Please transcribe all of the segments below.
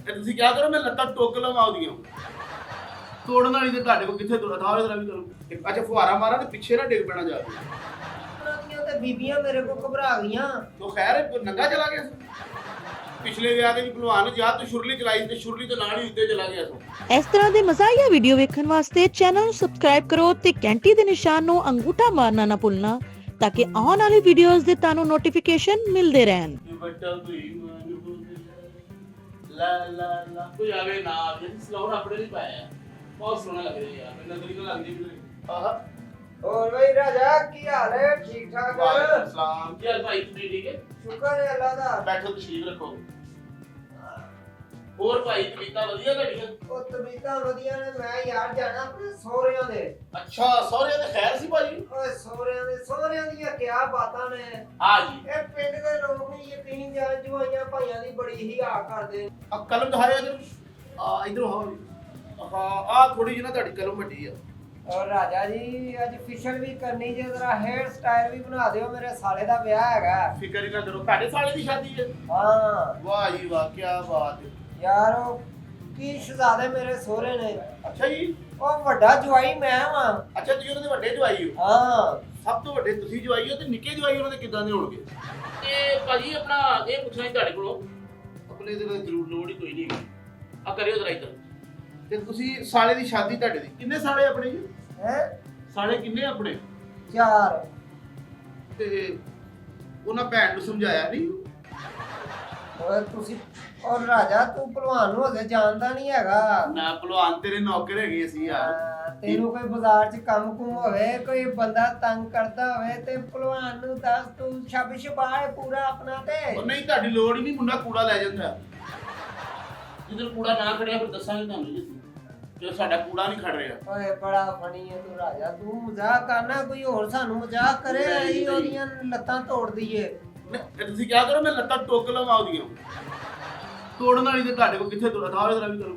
ਤੁਸੀਂ ਕਿਆ ਕਰੋ, ਮੈਂ ਲੱਤਾਂ ਟੋਕ ਲਵਾਂ ਉਹਦੀਆਂ ਤੋੜਨ ਵਾਲੀ ਤੇ ਤੁਹਾਡੇ ਕੋਲ ਕਿੱਥੇ ਤੋੜਾ ਥਾਂ ਜਰਾ ਵੀ ਕਰੋ। ਅੱਛਾ ਫੁਹਾਰਾ ਮਾਰਾ ਤੇ ਪਿੱਛੇ ਨਾ ਡਿੱਗ ਪੈਣਾ ਜਾ ਕੇ। ਉਹਨਾਂ ਦੀਆਂ ਤੇ ਬੀਬੀਆਂ ਮੇਰੇ ਕੋਲ ਘਬਰਾ ਗਈਆਂ। ਤੋ ਖੈਰ ਨੰਗਾ ਚਲਾ ਗਿਆ ਸੀ। ਪਿਛਲੇ ਵਿਆਹ ਦੇ ਵੀ ਭਲਵਾਨ ਜਾਂ ਤੂੰ ਸ਼ੁਰਲੀ ਚਲਾਈ ਤੇ ਸ਼ੁਰਲੀ ਤੋਂ ਨਾਲ ਹੀ ਉੱਤੇ ਚਲਾ ਗਿਆ ਸੀ। ਇਸ ਤਰ੍ਹਾਂ ਦੇ ਮਜ਼ਾਹੀਆ ਵੀਡੀਓ ਵੇਖਣ ਵਾਸਤੇ ਚੈਨਲ ਨੂੰ ਸਬਸਕ੍ਰਾਈਬ ਕਰੋ ਤੇ ਘੰਟੀ ਦੇ ਨਿਸ਼ਾਨ ਨੂੰ ਅੰਗੂਠਾ ਮਾਰਨਾ ਨਾ ਭੁੱਲਣਾ ਤਾਂ ਕਿ ਆਉਣ ਵਾਲੀ ਵੀਡੀਓਜ਼ ਦੇ ਤੁਹਾਨੂੰ ਨੋਟੀਫਿਕੇਸ਼ਨ ਮਿਲਦੇ ਰਹਿਣ। ਲਾ ਲਾ ਲਾ ਕੋਈ ਆਵੇ ਨਾ ਆਵੇ ਸਲਾਉਣ ਆਪਣੇ ਲਈ ਪਾਇਆ ਬਹੁਤ ਸੋਹਣਾ ਲੱਗ ਰਿਹਾ ਯਾਰ, ਮੈਨੂੰ ਨਜ਼ਰੀ ਨਾਲ ਲੱਗਦੀ ਵੀ ਆਹਾ। ਹੋਰ ਬਈ ਰਾਜਾ ਕੀ ਹਾਲ ਹੈ? ਠੀਕ ਠਾਕ? ਵਾਲੇਕੁਮ ਸਲਾਮ। ਕੀ ਹਾਲ ਭਾਈ, ਤੁਸੀਂ ਠੀਕ ਹੈ? ਸ਼ੁਕਰ ਹੈ ਅੱਲਾ ਦਾ। ਬੈਠੋ ਤਸ਼ਰੀਫ ਰੱਖੋ। ਹੋਰ ਭਾਈ ਤਬੀਅਤਾਂ ਵਧੀਆ ਤੁਹਾਡੀਆਂ? ਉਹ ਤਬੀਅਤਾਂ ਵਧੀਆ ਨੇ। ਮੈਂ ਯਾਰ ਜਾਣਾ ਆਪਣੇ ਸਹੁਰਿਆਂ ਦੇ। ਅੱਛਾ ਸਹੁਰਿਆਂ ਦੇ ਖੈਰ ਸੀ ਭਾਜੀ? ਓਏ ਸਹੁਰਿਆਂ ਦੀਆਂ ਕਿਆ ਬਾਤਾਂ ਨੇ। ਹਾਂ ਜੀ। ਇਹ ਪਿੰਡ ਦੇ ਲੋਕ ਨਹੀਂ ਯਕੀਨ ਜਾਣ ਜਵਾਈਆਂ ਭਾਈਆਂ ਦੀ ਬੜੀ ਹੀ ਆ ਕਰਦੇ। ਆ ਕਲਮ ਦਿਖਾਇਆ ਇਧਰ। ਆ ਇਧਰ ਹਾਂ ਆ ਥੋੜੀ ਜਿਹੀ ਨਾ ਤੁਹਾਡੀ ਕਲਮ ਵੱਡੀ ਆ। ਔਰ ਰਾਜਾ ਜੀ ਅੱਜ ਫਿਸ਼ਲ ਵੀ ਕਰਨੀ ਜੇ, ਜ਼ਰਾ ਹੇਅਰ ਸਟਾਈਲ ਵੀ ਬਣਾ ਦਿਓ, ਮੇਰੇ ਸਾਲੇ ਦਾ ਵਿਆਹ ਹੈਗਾ। ਫਿਕਰ ਹੀ ਨਾ ਕਰੋ, ਤੁਹਾਡੇ ਸਾਲੇ ਦੀ ਸ਼ਾਦੀ ਹੈ? ਹਾਂ ਵਾਹ ਜੀ ਵਾਹ, ਕੀ ਬਾਤ ਹੈ ਯਾਰ। ਉਹ ਕੀ ਸ਼ਹਜ਼ਾਦੇ ਮੇਰੇ ਸਹੁਰੇ ਨੇ। ਅੱਛਾ ਜੀ। ਉਹ ਵੱਡਾ ਜਵਾਈ ਮੈਂ ਵਾਂ। ਅੱਛਾ ਤੁਸੀਂ ਉਹਨਾਂ ਦੇ ਵੱਡੇ ਜਵਾਈ ਹੋ? ਹਾਂ ਸਭ ਤੋਂ ਵੱਡੇ ਤੁਸੀਂ ਜਵਾਈ ਹੋ ਤੇ ਨਿੱਕੇ ਜਵਾਈ ਉਹਨਾਂ ਦੇ ਕਿੱਦਾਂ ਦੇ ਹੋਣਗੇ? ਤੇ ਭਾਜੀ ਆਪਣਾ ਇਹ ਪੁੱਛਣਾ ਸੀ ਤੁਹਾਡੇ ਕੋਲੋਂ, ਆਪਣੇ ਦੇ ਜ਼ਰੂਰ ਲੋੜ ਹੀ ਕੋਈ ਨਹੀਂ ਆ ਕਰਿਓ ਜ਼ਰਾ ਇੱਧਰ। ਤੇ ਤੁਸੀਂ ਸਾਲੇ ਦੀ ਸ਼ਾਦੀ ਤੁਹਾਡੇ ਦੀ ਕਿੰਨੇ ਸਾਲੇ ਆਪਣੇ ਜੀ? ਹੈ ਸਾਲੇ ਕਿੰਨੇ ਆਪਣੇ? 4। ਤੇ ਉਹਨਾਂ ਭੈਣ ਨੂੰ ਸਮਝਾਇਆ ਨਹੀਂ? ਓਏ ਤੁਸੀਂ ਔਰ ਰਾਜਾ ਤੂੰ ਭਲਵਾਨ ਨੂੰ ਅਜੇ ਜਾਣਦਾ ਨਹੀਂ ਹੈਗਾ। ਨਾ ਭਲਵਾਨ ਤੇਰੇ ਨੌਕਰ ਹੈਗੇ ਅਸੀਂ ਯਾਰ। ਤੈਨੂੰ ਕੋਈ ਬਾਜ਼ਾਰ 'ਚ ਕੰਮ ਕੁਮ ਹੋਵੇ, ਕੋਈ ਬੰਦਾ ਤੰਗ ਕਰਦਾ ਹੋਵੇ ਤੇ ਭਲਵਾਨ ਨੂੰ ਦੱਸ, ਤੂੰ ਸ਼ਾਬਿਸ਼ ਬਾਹਰ ਪੂਰਾ ਆਪਣਾ ਤੇ। ਉਹ ਨਹੀਂ ਤੁਹਾਡੀ ਲੋੜ ਹੀ ਨਹੀਂ, ਮੁੰਡਾ ਕੂੜਾ ਲੈ ਜਾਂਦਾ। ਜਿੱਦਣ ਕੂੜਾ ਨਾ ਖੜਿਆ ਫਿਰ ਦੱਸਾਂਗੇ ਤੁਹਾਨੂੰ ਜੀ ਕਿ ਸਾਡਾ ਕੂੜਾ ਨਹੀਂ ਖੜ ਰਿਹਾ। ਓਏ ਬੜਾ ਫਨੀ ਹੈ ਤੂੰ ਰਾਜਾ। ਤੂੰ ਮਜ਼ਾਕ ਕਰਨਾ, ਕੋਈ ਹੋਰ ਸਾਨੂੰ ਮਜ਼ਾਕ ਕਰੇ ਅਸੀਂ ਉਹਦੀਆਂ ਲੱਤਾਂ ਤੋੜ ਦਈਏ। ਤੁਸੀਂ ਕਿਆ ਕਰੋ, ਮੈਂ ਲੱਤਾਂ ਟੋਕ ਲਵਾਂ ਉਹਦੀਆਂ ਤੋੜਨ ਵਾਲੀ ਤੇ ਤੁਹਾਡੇ ਕੋਲ ਕਿੱਥੇ ਤੋੜਾ ਥਾਂ ਜਰਾ ਵੀ ਕਰੋ।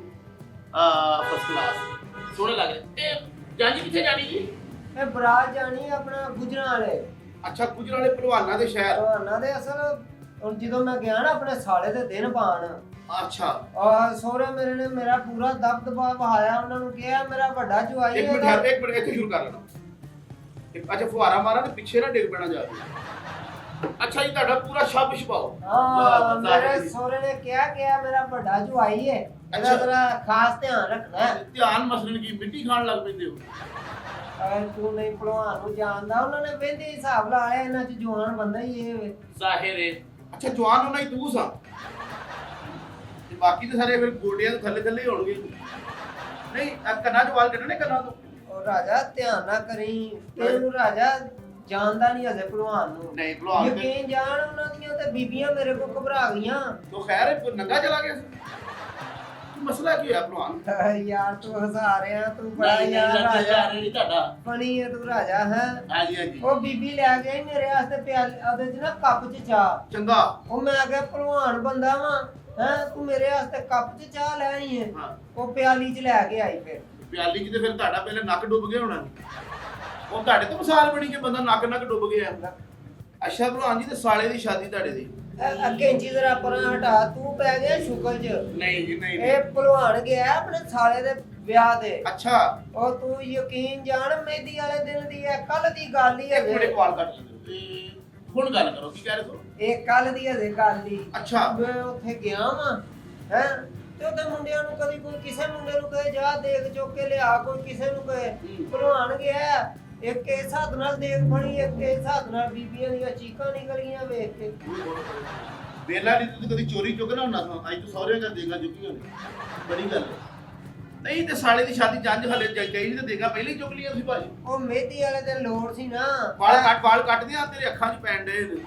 ਫਸਟ ਕਲਾਸ ਸੋਹਣੇ ਲੱਗ ਰਹੇ। ਤੇ ਜਾਂਜੀ ਕਿੱਥੇ ਜਾਣੀ ਜੀ? ਇਹ ਬਰਾਤ ਜਾਣੀ ਆਪਣਾ ਗੁਜਰਾਂ ਵਾਲੇ। ਅੱਛਾ ਗੁਜਰ ਵਾਲੇ ਭਲਵਾਨਾਂ ਦੇ ਸ਼ਹਿਰ। ਭਲਵਾਨਾਂ ਦੇ ਅਸਲ ਹੁਣ ਜਦੋਂ ਮੈਂ ਗਿਆ ਨਾ ਆਪਣੇ ਸਾਲੇ ਦੇ ਦਿਨ ਪਾਣ, ਅੱਛਾ ਸਹੁਰੇ ਮੇਰੇ ਨੇ ਮੇਰਾ ਪੂਰਾ ਦਬਦਬਾ ਵਹਾਇਆ। ਉਹਨਾਂ ਨੂੰ ਕਿਹਾ ਮੇਰਾ ਵੱਡਾ ਜਵਾਈ ਇੱਕ ਮਿੰਟ ਇੱਥੇ ਸ਼ੁਰੂ ਕਰ ਲੈਣਾ। ਅੱਛਾ ਫੁਹਾਰਾ ਮਾਰਾ ਤੇ ਪਿੱਛੇ ਨਾ ਡਿੱਗ ਪੈਣਾ ਜਾ ਕੇ। ਅੱਛਾ ਜੀ ਤੁਹਾਡਾ ਪੂਰਾ ਸ਼ਾਬਿਸ਼ ਪਾਓ। ਹਾਂ ਮੇਰੇ ਸਹੁਰੇ ਨੇ ਕਿਹਾ ਮੇਰਾ ਵੱਡਾ ਜਵਾਈ ਹੈ, ਇਹਦਾ ਜ਼ਰਾ ਖਾਸ ਧਿਆਨ ਰੱਖਣਾ ਹੈ। ਧਿਆਨ ਮਸਲਨ ਕੀ ਮਿੱਟੀ ਖਾਣ ਲੱਗ ਪੈਂਦੇ ਹੋ? ਤੂੰ ਨਹੀਂ ਭਲਵਾਨ ਨੂੰ ਜਾਣਦਾ। ਉਹਨਾਂ ਨੇ ਵਹਿੰਦੇ ਹਿਸਾਬ ਲਾ ਲਿਆ ਇਹਨਾਂ 'ਚ ਜਵਾਨ ਬੰਦਾ ਹੀ ਇਹ ਜ਼ਾਹਿਰ ਹੈ। ਅੱਛਾ ਜਵਾਨ ਉਹਨਾਂ ਹੀ ਤੂੰ ਸਾਂ ਤੇ ਬਾਕੀ ਤਾਂ ਸਾਰੇ ਫਿਰ ਗੋਡਿਆਂ ਤੋਂ ਥੱਲੇ ਥੱਲੇ ਹੀ ਹੋਣਗੇ। ਨਹੀਂ ਕੰਨਾਂ 'ਚ ਵਾਲ ਕੱਢਣੇ ਕੰਨਾਂ ਤੋਂ। ਉਹ ਰਾਜਾ ਧਿਆਨ ਨਾ ਕਰੀ, ਤੈਨੂੰ ਰਾਜਾ ਜਾਣਦਾ ਨਹੀਂ ਅਜੇ ਭਲਵਾਨ ਨੂੰ। ਨਹੀਂ ਭਲਵਾਨ ਯਕੀਨ ਜਾਣ ਉਹਨਾਂ ਦੀਆਂ ਤੇ ਬੀਬੀਆਂ ਮੇਰੇ ਕੋਲ ਘਬਰਾ ਗਈਆਂ। ਤੋ ਖੈਰ ਨੰਗਾ ਚਲਾ ਗਿਆ ਸੀ। ਕੀ ਮਸਲਾ ਕੀ ਹੈ ਭਲਵਾਨ? ਯਾਰ ਤੂੰ ਹਸਾ ਰਿਹਾ, ਤੂੰ ਬੜਾ ਯਾਰ ਰਾਜਾ ਨਹੀਂ ਤੁਹਾਡਾ ਫਨੀ ਹੈ ਤੂੰ ਰਾਜਾ ਹੈ। ਹਾਂਜੀ ਹਾਂਜੀ ਉਹ ਬੀਬੀ ਲੈ ਗਈ ਮੇਰੇ ਵਾਸਤੇ ਪਿਆਲ ਉਹਦੇ 'ਚ ਨਾ ਕੱਪ 'ਚ ਚਾਹ। ਚੰਗਾ। ਉਹ ਮੈਂ ਕਿਹਾ ਭਲਵਾਨ ਬੰਦਾ ਵਾਂ ਹੈ, ਤੂੰ ਮੇਰੇ ਵਾਸਤੇ ਕੱਪ 'ਚ ਚਾਹ ਲੈ ਆਈ ਹੈ। ਹਾਂ ਉਹ ਪਿਆਲੀ 'ਚ ਲੈ ਕੇ ਆਈ। ਫਿਰ ਪਿਆਲੀ ਚ ਤੇ ਫਿਰ ਤੁਹਾਡਾ ਪਹਿਲੇ ਨੱਕ ਡੁੱਬ ਗਿਆ ਹੋਣਾ। ਉਹ ਤੁਹਾਡੇ ਤੋਂ ਮਿਸਾਲ ਬਣੀ ਕਿ ਬੰਦਾ ਨੱਕ ਡੁੱਬ ਗਿਆ। ਅੱਛਾ ਭਲਵਾਨ ਜੀ ਤੇ ਸਾਲੇ ਦੀ ਸ਼ਾਦੀ ਤੁਹਾਡੇ ਦੀ? ਅੱਗੇ ਇੰਚੀ ਜ਼ਰਾ ਪਰਾਂ ਹਟਾ, ਤੂੰ ਪੈ ਗਿਆ ਸ਼ੁਕਲ 'ਚ। ਨਹੀਂ ਜੀ ਨਹੀਂ। ਇਹ ਭਲਵਾਨ ਗਿਆ ਆਪਣੇ ਸਾਲੇ ਦੇ ਵਿਆਹ ਦੇ। ਅੱਛਾ ਉਹ ਤੂੰ ਯਕੀਨ ਜਾਣ ਮਹਿੰਦੀ ਵਾਲੇ ਦਿਨ ਦੀ ਹੈ, ਕੱਲ ਦੀ ਗੱਲ ਹੀ ਹੈ। ਬੜੇ ਕਾਲ ਕੱਟ ਲੈਂਦੇ ਹੁਣ ਗੱਲ ਕਰੋ, ਕੀ ਕਹਿ ਰਹੇ ਹੋ? ਇਹ ਕੱਲ ਦੀ ਹੈ ਗੱਲ ਦੀ। ਅੱਛਾ ਮੈਂ ਉੱਥੇ ਗਿਆ ਵਾਂ ਹੈ ਤੇ ਉਹਦੇ ਮੁੰਡਿਆਂ ਨੂੰ ਕਦੀ ਕੋਈ ਕਿਸੇ ਮੁੰਡੇ ਨੂੰ ਕਹੇ ਜਾ ਦੇਖ ਚੁੱਕ ਕੇ ਲਿਆ, ਕੋਈ ਕਿਸੇ ਨੂੰ ਕਹੇ। ਭਲਵਾਨ ਗਿਆ ਇੱਕ ਇਸ ਹੱਥ ਨਾਲ ਦੇਖ ਫੜੀ, ਇੱਕ ਇਸ ਹੱਥ ਨਾਲ ਬੀਬੀਆਂ ਦੀਆਂ ਚੀਕਾਂ ਨਿਕਲੀਆਂ ਵੇਖ ਕੇ। ਵੇਲਾ ਨਹੀਂ ਤੂੰ ਕਦੀ ਚੋਰੀ ਚੁੱਕਣਾ ਹੁੰਦਾ ਸਾਂ, ਅੱਜ ਤੂੰ ਸਹੁਰੇ ਘਰ ਦੇਗਾ ਚੁੱਕੀਆਂ ਨੇ। ਬੜੀ ਗੱਲ ਹੈ। ਨਹੀਂ ਤੇ ਸਾਲੇ ਦੀ ਸ਼ਾਦੀ ਜੰਜ ਹਲੇ ਚਾਹੀਦੀ ਤੇ ਦੇਗਾ ਪਹਿਲਾਂ ਹੀ ਚੁੱਕ ਲਿਆ ਤੁਸੀਂ ਭਾਜੀ। ਉਹ ਮਹਿੰਦੀ ਵਾਲੇ ਦਿਨ ਲੋੜ ਸੀ ਨਾ। ਵਾਲ ਕੱਟ ਦਿਆਂ ਤੇਰੇ ਅੱਖਾਂ 'ਚ ਪੈਣ ਡੇ ਨੇ।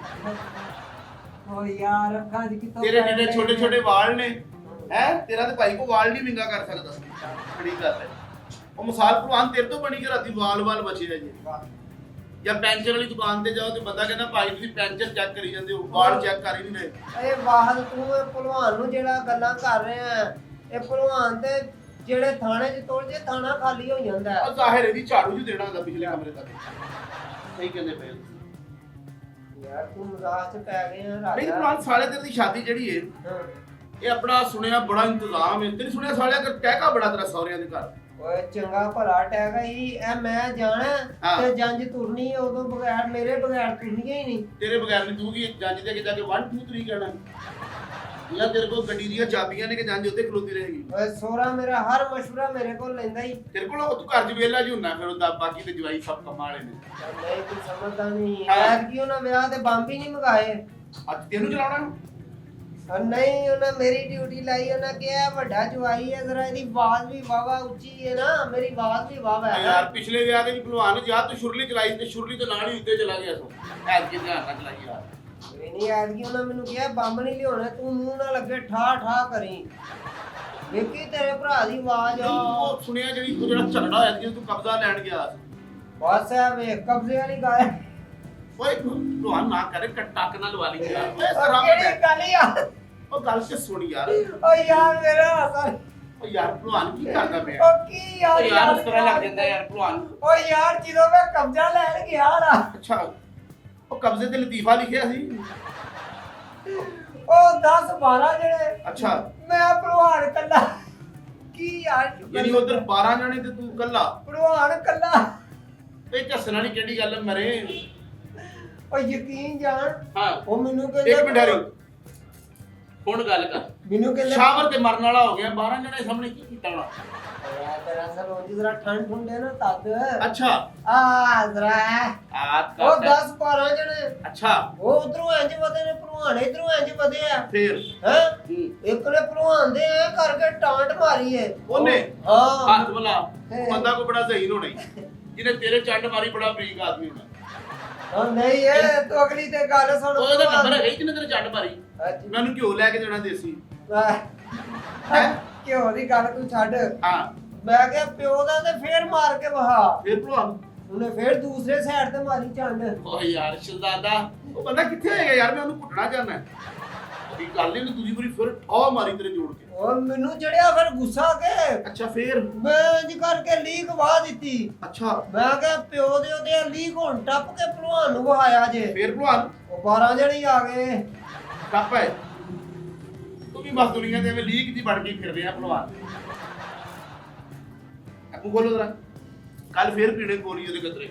ਓ ਯਾਰ ਅੱਖਾਂ 'ਚ ਕਿੱਥੋਂ ਤੇਰੇ ਜਿਹੜੇ ਛੋਟੇ ਛੋਟੇ ਵਾਲ ਨੇ ਹੈ, ਤੇਰਾ ਤੇ ਭਾਈ ਕੋ ਵਾਲ ਨਹੀਂ ਵਿੰਗਾ ਕਰ ਸਕਦਾ। ਬੜੀ ਗੱਲ ਹੈ। ਉਹ ਮਿਸਾਲ ਭਲਵਾਨ ਤੇਰੇ ਤੋਂ ਬਣੀ ਕਿ ਰਾਤੀ ਵਾਲ ਬਚੇ ਆ ਜੀ। ਜਾਂ ਪੈਂਚਰ ਵਾਲੀ ਦੁਕਾਨ ਤੇ ਜਾਓ ਤੇ ਬੰਦਾ ਕਹਿੰਦਾ ਭਾਈ ਤੁਸੀਂ ਪੈਂਚਰ ਚੈੱਕ ਕਰੀ ਜਾਂਦੇ ਹੋ, ਵਾਲ ਚੈੱਕ ਕਰ ਹੀ ਨਹੀਂ ਰਹੇ। ਇਹ ਵਾਹਨ ਤੂੰ ਇਹ ਭਲਵਾਨ ਨੂੰ ਜਿਹੜਾ ਗੱਲਾਂ ਕਰ ਰਿਹਾ, ਇਹ ਭਲਵਾਨ ਤੇ ਜਿਹੜੇ ਥਾਣੇ 'ਚ ਤੁਰ ਜੇ ਥਾਣਾ ਖਾਲੀ ਹੋ ਜਾਂਦਾ। ਉਹ ਜ਼ਾਹਿਰ ਇਹਦੀ ਝਾੜੂ ਜੀ ਦੇਣਾ ਹੁੰਦਾ ਪਿਛਲੇ ਕਮਰੇ ਤੱਕ। ਸਹੀ ਕਹਿੰਦੇ ਪਏ ਯਾਰ ਤੂੰ ਮਜ਼ਾਕ 'ਚ ਪੈ ਗਏ ਆ ਨਹੀਂ ਰਾਜਾ। ਭਲਵਾਨ ਸਾਲੇ ਤੇਰੇ ਦੀ ਸ਼ਾਦੀ ਜਿਹੜੀ ਹੈ ਹਾਂ ਇਹ ਆਪਣਾ ਸੁਣਿਆ ਬੜਾ ਇੰਤਜ਼ਾਮ ਹੈ, ਤੇਰੀ ਸੁਣਿਆ ਸਾਲਿਆ ਕਿ ਟਹਿਕਾ ਬੜਾ ਤੇਰਾ ਸਹੁਰਿਆਂ ਦੇ ਘਰ। ਓਏ ਚੰਗਾ ਭਲਾ ਟੈਗ ਹੀ ਐ ਮੈਂ ਜਾਣਾ ਹਾਂ। ਤੇ ਜੰਜ ਤੁਰਨੀ ਉਦੋਂ ਬਗੈਰ ਮੇਰੇ ਬਗੈਰ ਤੁਰਨੀ ਹੀ ਨਹੀਂ। ਤੇਰੇ ਬਗੈਰ ਨਹੀਂ ਤੂੰ ਕੀ ਜੰਜ ਦੇ ਅੱਗੇ ਜਾ ਕੇ 1 2 3 ਕਹਿਣਾ ਜਾਂ ਤੇਰੇ ਕੋਲ ਗੱਡੀ ਦੀਆਂ ਚਾਬੀਆਂ ਨੇ ਕਿ ਜੰਜ ਉੱਤੇ ਖਲੋਤੀ ਰਹੇਗੀ? ਓਏ ਸੋਹਰਾ ਮੇਰਾ ਹਰ ਮਸ਼ਵਰਾ ਮੇਰੇ ਕੋਲ ਲੈਂਦਾ ਹੀ। ਤੇਰੇ ਕੋਲ ਉਹ ਤੂੰ ਘਰ 'ਚ ਵੇਲਾ ਜੀ ਹੁੰਨਾ, ਫਿਰ ਉਹਦਾ ਬਾਕੀ ਤੇ ਜਵਾਈ ਸਭ ਕੰਮਾਂ ਵਾਲੇ ਨੇ। ਨਹੀਂ ਤੂੰ ਸਮਝਦਾ ਨਹੀਂ। ਹਾਂ। ਐਤਕੀ ਉਹਨਾਂ ਵਿਆਹ ਤੇ ਬੰਬ ਹੀ ਨਹੀਂ ਮੰਗਾਏ। ਅੱਜ ਤੈਨੂੰ ਚਲਾਉਣਾ? ਨਹੀਂ ਉਹਨਾਂ ਮੇਰੀ ਡਿਊਟੀ ਲਾਈ। ਉਹਨਾਂ ਕਿਹਾ ਵੱਡਾ ਜਵਾਈ ਹੈ ਜ਼ਰਾ ਇਹਦੀ ਆਵਾਜ਼ ਵੀ ਵਾਵਾ ਉੱਚੀ ਹੈ ਨਾ, ਮੇਰੀ ਆਵਾਜ਼ ਵੀ ਵਾਵਾ ਹੈ। ਯਾਰ ਪਿਛਲੇ ਵਿਆਹ ਦੇ ਵੀ ਭਲਵਾਨ ਜਾ ਤੂੰ ਸ਼ੁਰਲੀ ਚਲਾਈ ਤੇ ਸ਼ੁਰਲੀ ਤੋਂ ਨਾਲ ਹੀ ਉੱਤੇ ਚਲਾ ਗਿਆ ਸੋ। ਐਤ ਕੇ ਧਿਆਨ ਨਾਲ ਚਲਾਈ ਯਾਰ। ਨਹੀਂ ਐਤਕੀ ਉਹਨਾਂ ਮੈਨੂੰ ਕਿਹਾ ਬੰਬ ਨਹੀਂ ਲਿਆਉਣਾ, ਤੂੰ ਮੂੰਹ ਨਾ ਲੱਗੇ ਠਾ ਠਾ ਕਰੀ। ਵੇਖੀ ਤੇਰੇ ਭਰਾ ਦੀ ਆਵਾਜ਼ ਆ। ਉਹ ਸੁਣਿਆ ਜਿਹੜੀ ਤੂੰ ਜਿਹੜਾ ਝਗੜਾ ਹੋਇਆ ਸੀ ਤੂੰ ਕਬਜ਼ਾ ਲੈਣ ਗਿਆ ਸੀ। ਬਸ ਐ ਵੇ ਕਬਜ਼ੇ ਵਾਲੀ ਗੱਲ। ਓਏ ਭਲਵਾਨ ਨਾ ਕਰੇ ਟੱਕ ਨਾਲ ਲਵਾ ਲਈ ਯਾਰ। ਓਏ ਉਹ ਸਰਾਮ ਕਿਹੜੀ ਗੱਲ ਯਾਰ? ਉਹ ਗੱਲ ਤੇ ਸੁਣ ਯਾਰ। ਓ ਯਾਰ ਮੇਰਾ ਹਸਨ। ਓ ਯਾਰ ਭਲਵਾਨ ਕੀ ਕਰਦਾ ਪਿਆ? ਓ ਕੀ ਯਾਰ? ਓ ਯਾਰ ਉਸ ਤਰ੍ਹਾਂ ਲੱਗ ਜਾਂਦਾ ਯਾਰ ਭਲਵਾਨ। ਓ ਯਾਰ ਜਦੋਂ ਮੈਂ ਕਬਜ਼ਾ ਲੈਣ ਗਿਆ ਨਾ, ਅੱਛਾ ਉਹ ਕਬਜ਼ੇ ਤੇ ਲਤੀਫਾ ਲਿਖਿਆ ਸੀ। ਉਹ 10 12 ਜਿਹੜੇ ਅੱਛਾ ਮੈਂ ਭਲਵਾਨ ਕੱਲਾ। ਕੀ ਯਾਰ ਯਾਨੀ ਉਧਰ 12 ਜਣੇ ਤੇ ਤੂੰ ਕੱਲਾ। ਭਲਵਾਨ ਕੱਲਾ। ਇਹ ਝੱਸਣ ਵਾਲੀ ਕਿਹੜੀ ਗੱਲ ਮਰੇ? ਓ ਯਕੀਨ ਜਾਣ ਹਾਂ ਉਹ ਮੈਨੂੰ ਇੱਕ ਮਿੰਟ ਕਹਿੰਦਾ ਹਰੀ ਹੁਣ ਗੱਲ ਕਰ। ਮੈਨੂੰ ਕਹਿੰਦਾ ਸ਼ਾਵਰ ਤੇ ਮਰਨ ਵਾਲਾ ਹੋ ਗਿਆ 12 ਜਣੇ ਸਾਹਮਣੇ ਕੀ ਕੀਤਾ ਹੋਣਾ? ਯਾਰ ਤੇਰਾ ਅਸਲ ਉਹ ਜਰਾ ਠੰਡ ਠੁੰਡੇ ਨਾ ਤਦ ਅੱਛਾ ਆ ਜ਼ਰਾ ਆਤ ਉਹ ਕਰਦਾ 10 12 ਜਣੇ ਅੱਛਾ ਉਹ ਉਧਰੋਂ ਇੰਜ ਵਧੇ ਨੇ ਭਲਵਾਨ ਇਧਰੋਂ ਇੰਜ ਵਧੇ ਆ ਫੇਰ ਹੈ। ਹੂੰ। ਇੱਕ ਨੇ ਭਲਵਾਨ ਦੇ ਐ ਕਰਕੇ ਟਾਂਟ ਮਾਰੀ ਏ ਉਹਨੇ ਹਾਂ। ਹੱਥ ਬਲਾ ਬੰਦਾ ਕੋ ਬੜਾ ਸਹੀ ਹੋਣਾ ਈ। ਜਿਹਨੇ ਤੇਰੇ ਚੰਡ ਮਾਰੀ ਬੜਾ ਬਰੀਕ ਆਦਮੀ ਹੋਣਾ। ਹਾਂ ਨਹੀਂ ਇਹ ਤੂੰ ਅਗਲੀ ਤੇ ਗੱਲ ਸੁਣ। ਉਹਦਾ ਨੰਬਰ ਹੈਗਾ ਈ ਜਿਹਨੇ ਤੇਰੇ ਚੰਡ ਮਾਰੀ। ਹਾਂਜੀ। ਮੈਨੂੰ ਘਿਓ ਲੈ ਕੇ ਦੇਣਾ ਦੇਸੀ। ਕਿਉਂ ਦੀ ਗੱਲ ਤੂੰ ਛੱਡ। ਹਾਂ ਮੈਂ ਕਿਹਾ ਪਿਓ ਦਾ ਤੇ ਫੇਰ ਮਾਰ ਕੇ ਵਹਾ। ਫੇਰ ਭਲਵਾਨ ਉਹਨੇ ਫੇਰ ਦੂਸਰੇ ਸਾਈਡ ਤੇ ਮਾਰੀ ਚੰਡ। ਓ ਯਾਰ ਸ਼ਹਜ਼ਾਦਾ ਉਹ ਬੰਦਾ ਕਿੱਥੇ ਹੋਏਗਾ ਯਾਰ? ਮੈਂ ਉਹਨੂੰ ਕੁੱਟਣਾ ਚਾਹਨਾ। ਇਹ ਗੱਲ ਨਹੀਂ ਦੂਜੀ ਵਾਰੀ ਫਿਰ ਠਾ ਮਾਰੀ ਤੇਰੇ ਜੋੜ ਕੇ। ਉਹ ਮੈਨੂੰ ਚੜਿਆ ਫਿਰ ਗੁੱਸਾ ਕੇ ਅੱਛਾ ਫੇਰ ਮੈਂ ਇੰਜ ਕਰਕੇ ਲੀਕ ਵਾਹ ਦਿੱਤੀ। ਅੱਛਾ ਮੈਂ ਕਿਹਾ ਪਿਓ ਦੇ ਉਹਦੇ ਲੀਕ ਹੁਣ ਟੱਪ ਕੇ ਭਲਵਾਨ ਨੂੰ ਵਹਾਇਆ ਜੇ। ਫੇਰ ਭਲਵਾਨ ਉਹ 12 ਜਣੇ ਹੀ ਆ ਗਏ। ਕੱਪ ਹੈ ਤੂੰ ਵੀ ਬਸ ਦੁਨੀਆ ਦੇ ਐਵੇਂ ਲੀਕ ਦੀ ਬਣ ਕੇ ਫਿਰ ਰਿਹਾ ਭਲਵਾਨ। ਆਪੂ ਬੋਲੋ ਜ਼ਰਾ। ਕੱਲ ਫੇਰ ਪੀੜੇ ਕੋਰੀ ਉਹਦੇ ਕਤਰੇ।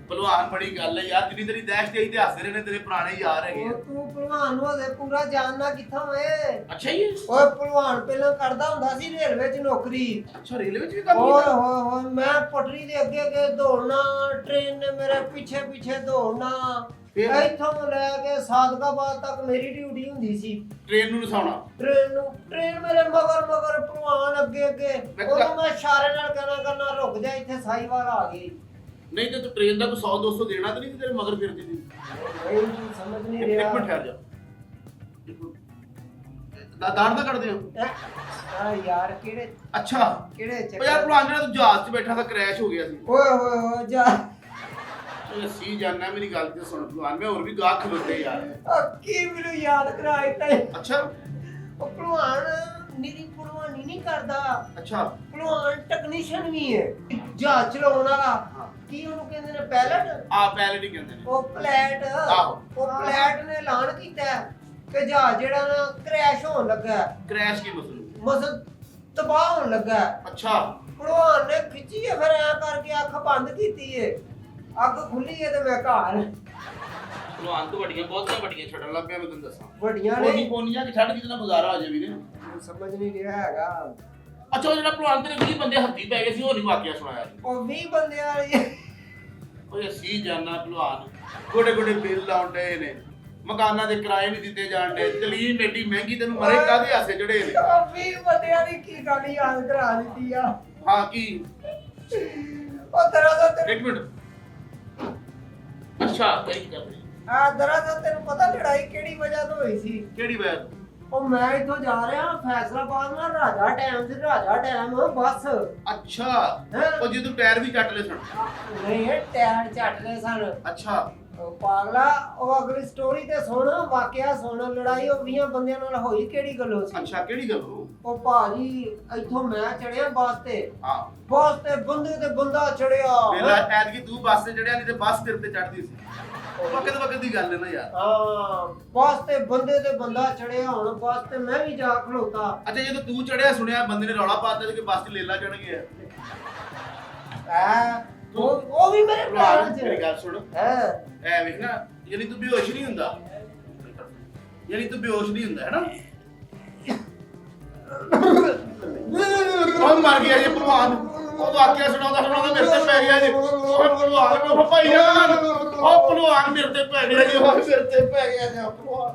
ਭਲਵਾਨ ਬੜੀ ਗੱਲ ਹੈ ਯਾਰ, ਜਿੰਨੀ ਤੇਰੀ ਦਹਿਸ਼ਤ ਤੇ ਤੇ ਹੱਸਦੇ ਰਹੇ ਨੇ ਤੇਰੇ ਪੁਰਾਣੇ ਯਾਰ ਹੈਗੇ ਆ। ਉਹ ਤੂੰ ਭਲਵਾਨ ਨੂੰ ਹਲੇ ਪੂਰਾ ਜਾਣਨਾ ਕਿੱਥੋਂ ਏ? ਅੱਛਾ ਜੀ ਓਏ ਭਲਵਾਨ ਪਹਿਲਾਂ ਕਰਦਾ ਹੁੰਦਾ ਸੀ ਰੇਲਵੇ 'ਚ ਨੌਕਰੀ। ਅੱਛਾ ਰੇਲਵੇ ਚ ਵੀ ਕੰਮ ਓਏ ਕੀਤਾ? ਹੋਏ ਹੋਏ ਮੈਂ ਪਟਰੀ ਦੇ ਅੱਗੇ ਅੱਗੇ ਦੌੜਨਾ, ਟ੍ਰੇਨ ਨੇ ਮੇਰੇ ਪਿੱਛੇ ਪਿੱਛੇ ਦੌੜਨਾ। ਫਿਰ? ਇੱਥੋਂ ਲੈ ਕੇ ਸਾਦਕਾਬਾਦ ਤੱਕ ਮੇਰੀ ਡਿਊਟੀ ਹੁੰਦੀ ਸੀ। ਟ੍ਰੇਨ ਨੂੰ ਨਸਾਉਣਾ। ਟ੍ਰੇਨ ਮੇਰੇ ਮਗਰ ਮਗਰ ਭਲਵਾਨ ਅੱਗੇ ਅੱਗੇ। ਮੈਂ ਉਹਨੂੰ ਮੈਂ ਇਸ਼ਾਰੇ ਨਾਲ ਕਰਨਾ ਰੁਕ ਜਾ ਇੱਥੇ ਸਾਈਵਾਲ ਆ ਗਈ। ਨਹੀਂ ਤੇ ਤੂੰ ਟ੍ਰੇਨ ਦਾ ਕੋਈ 100 200 ਦੇਣਾ ਤਾਂ ਨਹੀਂ ਤੇਰੇ ਮਗਰ ਫਿਰਦੀ ਸੀ? ਨਹੀਂ ਤੂੰ ਸਮਝ ਨਹੀਂ ਇੱਕ ਰਿਹਾ। ਮਿੰਟ ਠਹਿਰ ਜਾ। ਦਾੜ ਦਾ ਕੱਢਦੇ ਹੋ? ਆ ਯਾਰ ਕਿਹੜੇ ਅੱਛਾ ਕਿਹੜੇ ਉਹ ਯਾਰ ਚੱਕਰ। ਭਲਵਾਨ ਜਿਹੜਾ ਤੂੰ ਜਹਾਜ਼ 'ਚ ਬੈਠਾ ਤਾਂ ਕ੍ਰੈਸ਼ ਹੋ ਗਿਆ ਸੀ। ਓਏ ਹੋਏ ਹੋਏ ਜਾ। ਇਹ ਸੀ ਜਾਨਣਾ ਮੇਰੀ ਗੱਲ ਤੇ ਸੁਣ ਭਲਵਾਨ, ਮੈਂ ਹੋਰ ਵੀ ਗਾਹ ਖਲੋਤੇ ਯਾਰ। ਕੀ ਮੈਨੂੰ ਯਾਦ ਕਰਾਇਆ ਤਾ। ਅੱਛਾ ਉਹ ਭਲਵਾਨ ਨਿਰੀ ਭਲਵਾਨੀ ਨਹੀਂ ਕਰਦਾ। ਅੱਛਾ ਭਲਵਾਨ ਟੈਕਨੀਸ਼ੀਅਨ ਵੀ ਹੈ। ਜਹਾਜ਼ ਚਲਾਉਣ ਵਾਲਾ ਹਾਂ। ਕੀ ਉਹਨੂੰ ਕਹਿੰਦੇ ਨੇ ਪਾਇਲਟ। ਆ ਪੈਲਟ ਹੀ ਕਹਿੰਦੇ ਨੇ। ਉਹ ਪਲੈਟ ਆਹੋ। ਉਹ ਪਲੈਟ ਨੇ ਐਲਾਨ ਕੀਤਾ ਕਿ ਜਹਾਜ਼ ਜਿਹੜਾ ਨਾ ਕ੍ਰੈਸ਼ ਹੋਣ ਲੱਗਾ। ਕ੍ਰੈਸ਼ ਕੀ ਮਸਲਾ? ਮਸਲ ਤਬਾਹ ਹੋਣ ਲੱਗਾ। ਅੱਛਾ ਭਲਵਾਨ ਨੇ ਖਿੱਚੀ ਹੈ ਫਿਰ ਐ ਕਰਕੇ ਅੱਖ ਬੰਦ ਕੀਤੀ ਏ। ਅੱਖ ਖੁੱਲੀ ਹੈ ਤੇ ਮੈਂ ਘਰ। ਭਲਵਾਨ ਤੋਂ ਬਹੁਤੀਆਂ ਵੱਡੀਆਂ ਛੱਡਣ ਲੱਗ ਪਿਆ ਮੈਂ ਤੈਨੂੰ ਦੱਸਾਂ। ਵੱਡੀਆਂ ਕੋਨੀ ਨੇ ਕੋਨੀਆਂ ਕਿ ਛੱਡ ਜਿੱਦਾਂ ਗੁਜ਼ਾਰਾ ਹੋ ਜਾਏ ਵੀਰੇ। ਮੈਨੂੰ ਸਮਝ ਨਹੀਂ ਰਿਹਾ ਹੈਗਾ। ਅੱਛਾ ਉਹ ਜਿਹੜਾ ਭਲਵਾਨ ਤੇਰੇ 20 ਬੰਦੇ ਹੱਥੀ ਪੈ ਗਏ ਸੀ ਉਹ ਨਹੀਂ ਵਾਕਿਆ ਸੁਣਾਇਆ ਤੂੰ? ਉਹ 20 ਬੰਦਿਆਂ ਵਾਲੀ ਓਏ ਅਸੀਂ ਜਾਨਾ ਭਲਵਾਨ ਗੋਡੇ ਗੋਡੇ ਬਿੱਲ ਲਾਉਣ ਡਏ ਨੇ, ਮਕਾਨਾਂ ਦੇ ਕਿਰਾਏ ਨਹੀਂ ਦਿੱਤੇ ਜਾਣ ਡੇ, ਤਲੀਮ ਏਡੀ ਮਹਿੰਗੀ ਤੈਨੂੰ ਮਰੇ ਕਾਦੇ ਹਾਸੇ ਜੜੇ ਨੇ? ਉਹ 20 ਬੰਦਿਆਂ ਦੀ ਕੀ ਗੱਲ ਯਾਦ ਕਰਾ ਦਿੱਤੀ ਆ। ਹਾਂ ਕੀ? ਉਹ ਦਰਅਸਲ ਇੱਕ ਮਿੰਟ। ਅੱਛਾ ਕੀ ਕਰਦੇ? ਦਰਅਸਲ ਤੈਨੂੰ ਪਤਾ ਲੜਾਈ ਕਿਹੜੀ ਵਜ੍ਹਾ ਤੋਂ ਹੋਈ ਸੀ? ਕਿਹੜੀ ਵਜ੍ਹਾ ਤੋਂ? ਉਹ ਮੈਂ ਇੱਥੋਂ ਜਾ ਰਿਹਾ ਫੈਸਲਾਬਾਦ ਨਾਲ ਰਾਜਾ ਟਾਈਮ ਬੱਸ। ਅੱਛਾ ਹੈਂ? ਉਹ ਜਦੋਂ ਟਾਇਰ ਵੀ ਕੱਟ ਲਏ ਸਨ। ਨਹੀਂ ਇਹ ਟਾਇਰ ਝੱਟ ਲਏ ਸਨ। ਅੱਛਾ ਉਹ ਪਾਗਲਾ ਉਹ ਅਗਲੀ ਸਟੋਰੀ ਤੇ ਸੁਣ, ਵਾਕਿਆ ਸੁਣ। ਲੜਾਈ ਉਹ 20 ਬੰਦਿਆਂ ਨਾਲ ਹੋਈ ਕਿਹੜੀ ਗੱਲੋਂ ਸੀ? ਅੱਛਾ ਕਿਹੜੀ ਗੱਲ ਹੋ? ਉਹ ਭਾਜੀ ਇੱਥੋਂ ਮੈਂ ਚੜਿਆ ਬੱਸ ਤੇ। ਹਾਂ ਬੱਸ ਤੇ ਬੰਦੇ ਤੇ ਬੰਦਾ ਚੜਿਆ। ਵੇਲਾ ਐਤਕੀ ਤੂੰ ਬੱਸ ਤੇ ਚੜਿਆ ਨਹੀਂ ਤੇ ਬੱਸ ਤੇਰੇ ਤੇ ਚੜਦੀ ਸੀ। ਵਕਤ ਵਕਤ ਦੀ ਗੱਲ ਹੈ ਨਾ ਯਾਰ। ਹਾਂ ਬਸ ਤੇ ਬੰਦੇ ਤੇ ਬੰਦਾ ਚੜਿਆ ਹੁਣ ਬਸ ਤੇ ਮੈਂ ਵੀ ਜਾ ਖਲੋਤਾ। ਅੱਛਾ ਜਦੋਂ ਤੂੰ ਚੜਿਆ ਸੁਣਿਆ ਬੰਦੇ ਨੇ ਰੌਲਾ ਪਾਤਾ ਕਿ ਬੱਸ 'ਚ ਲੇਲਾ ਚੜ ਗਿਆ ਉਹ ਵੀ ਮੇਰੇ ਪਲਾਨ ਚ ਮੇਰੀ ਗੱਲ ਸੁਣ ਐ ਵੇਖ ਨਾ ਯਾਨੀ ਤੂੰ ਬੇਹੋਸ਼ ਨਹੀਂ ਹੁੰਦਾ ਹੈ ਨਾ ਉਹ ਮਰ ਗਿਆ ਜੀ ਭਲਵਾਨ ਉਹ ਵਾਕਿਆ ਸੁਣਾਉਂਦਾ ਮੇਰੇ ਤੇ ਪੈ ਗਿਆ ਜੀ ਉਹ ਭਲਵਾਨ ਭਾਈ ਜਾਨ ਉਹ ਭਲਵਾਨ ਮੇਰੇ ਤੇ ਪੈ ਗਿਆ ਜੀ ਉਹ ਮੇਰੇ ਤੇ ਪੈ ਗਿਆ ਜੀ ਭਲਵਾਨ